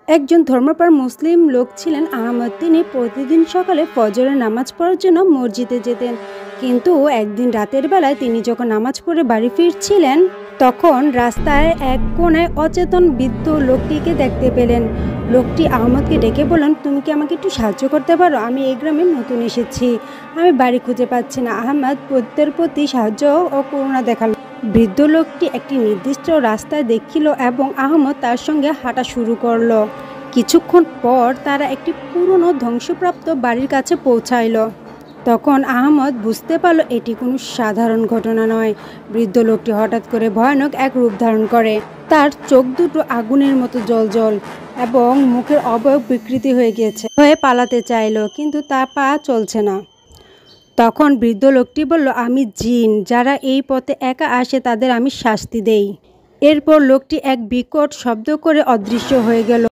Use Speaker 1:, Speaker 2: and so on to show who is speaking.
Speaker 1: একজন ধর্মপ্রাণ মুসলিম লোক ছিলেন আহমদ। তিনি প্রতিদিন সকালে ফজরের নামাজ পড়ার জন্য মসজিদে যেতেন। কিন্তু একদিন রাতের বেলায় তিনি যখন নামাজ পড়ে বাড়ি ফিরছিলেন, তখন রাস্তায় এক কোণায় অচেতন বৃদ্ধ লোকটিকে দেখতে পেলেন। লোকটি আহমদকে ডেকে বললেন, তুমি কি আমাকে একটু সাহায্য করতে পারো? আমি এই গ্রামে নতুন এসেছি, আমি বাড়ি খুঁজে পাচ্ছি না। আহমদ বৃদ্ধের প্রতি সাহায্য ও করুণা দেখাল। বৃদ্ধ লোকটি একটি নির্দিষ্ট রাস্তায় দেখিল এবং আহমদ তার সঙ্গে হাঁটা শুরু করলো। কিছুক্ষণ পর তারা একটি পুরনো ধ্বংসপ্রাপ্ত বাড়ির কাছে পৌঁছাইল। তখন আহমদ বুঝতে পারল এটি কোনো সাধারণ ঘটনা নয়। বৃদ্ধ লোকটি হঠাৎ করে ভয়ানক এক রূপ ধারণ করে। তার চোখ দুটো আগুনের মতো জ্বলজ্বল এবং মুখের অবয়ব বিকৃতি হয়ে গিয়েছে। হয়ে পালাতে চাইল, কিন্তু তার পা চলছে না। তখন বৃদ্ধ লোকটি বলল, আমি জিন, যারা এই পথে একা আসে তাদের আমি শাস্তি দেই। এরপর লোকটি এক বিকট শব্দ করে অদৃশ্য হয়ে গেল।